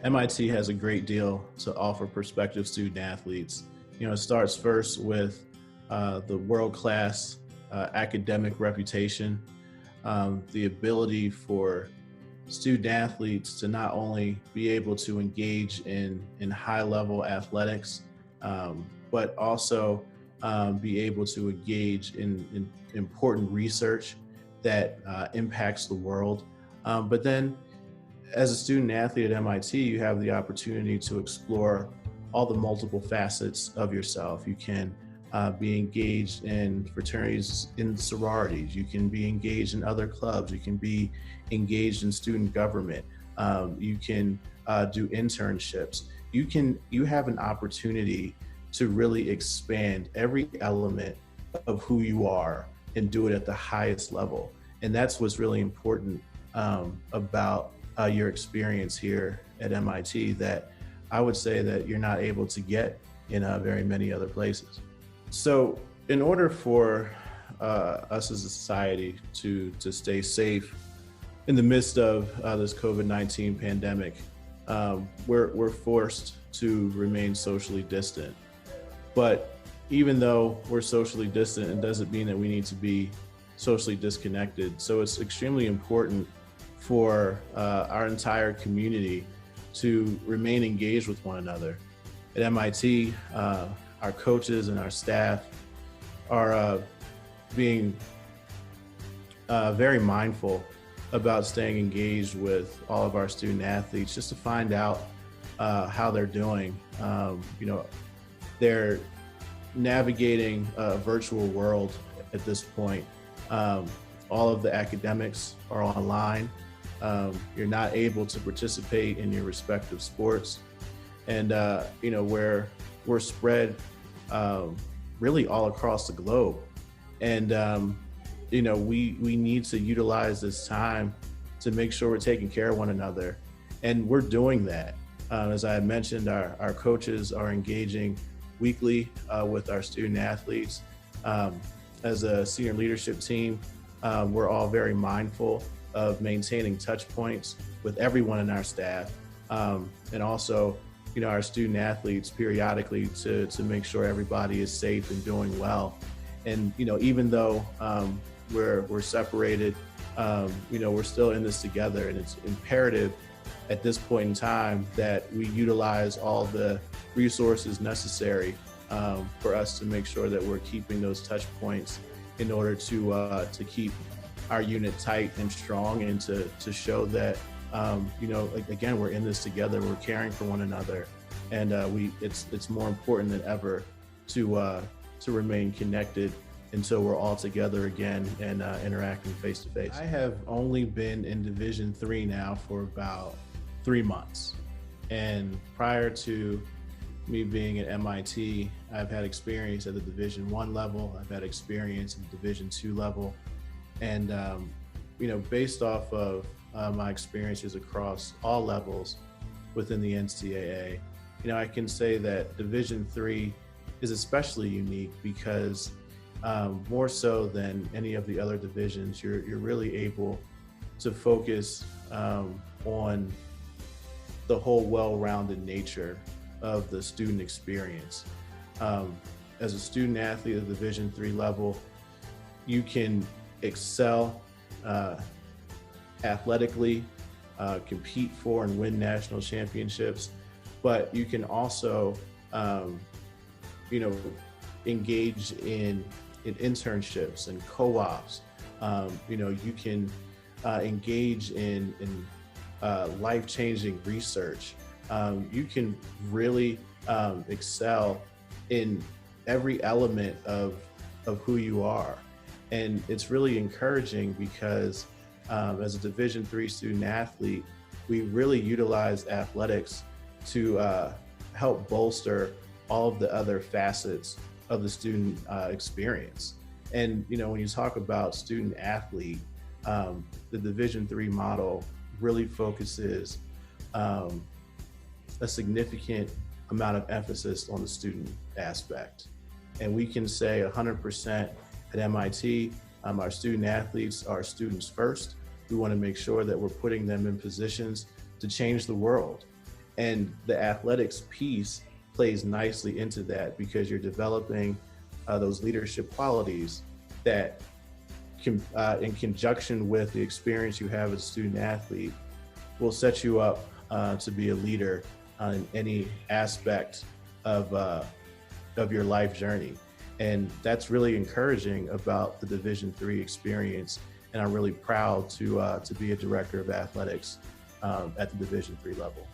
MIT has a great deal to offer prospective student athletes. It starts first with the world-class academic reputation, the ability for student athletes to not only be able to engage in high-level athletics, but also be able to engage in important research that impacts the world. But then as a student athlete at MIT, you have the opportunity to explore all the multiple facets of yourself. You can be engaged in fraternities, in sororities. You can be engaged in other clubs. You can be engaged in student government. You can do internships. You have an opportunity to really expand every element of who you are and do it at the highest level. And that's what's really important about your experience here at MIT that I would say that you're not able to get in very many other places. So in order for us as a society to stay safe in the midst of this COVID-19 pandemic, we're forced to remain socially distant. But even though we're socially distant, it doesn't mean that we need to be socially disconnected. So it's extremely important for our entire community to remain engaged with one another. At MIT, our coaches and our staff are being very mindful about staying engaged with all of our student athletes just to find out how they're doing. They're navigating a virtual world at this point. All of the academics are online. You're not able to participate in your respective sports. And, we're spread really all across the globe. And, we need to utilize this time to make sure we're taking care of one another. And we're doing that. As I mentioned, our coaches are engaging weekly with our student athletes. As a senior leadership team, we're all very mindful of maintaining touch points with everyone in our staff, and also, our student athletes periodically to make sure everybody is safe and doing well. And even though we're separated, we're still in this together, and it's imperative at this point in time that we utilize all the resources necessary for us to make sure that we're keeping those touch points in order to keep our unit tight and strong, and to show that again, we're in this together. We're caring for one another, and it's more important than ever to remain connected until we're all together again and interacting face to face. I have only been in Division III now for about 3 months, and prior to me being at MIT, I've had experience at the Division I level. I've had experience at the Division II level. And, based off of my experiences across all levels within the NCAA, I can say that Division III is especially unique because more so than any of the other divisions, you're really able to focus on the whole well-rounded nature of the student experience. As a student athlete at the Division III level, you can excel athletically, compete for and win national championships, but you can also, engage in internships and co-ops. You can engage in life-changing research. You can really excel in every element of who you are. And it's really encouraging because as a Division III student athlete, we really utilize athletics to help bolster all of the other facets of the student experience. And when you talk about student athlete, the Division III model really focuses a significant amount of emphasis on the student aspect. And we can say 100% at MIT, our student athletes are students first. We want to make sure that we're putting them in positions to change the world. And the athletics piece plays nicely into that because you're developing those leadership qualities that in conjunction with the experience you have as a student athlete will set you up to be a leader in any aspect of your life journey. And that's really encouraging about the Division III experience. And I'm really proud to be a director of athletics at the Division III level.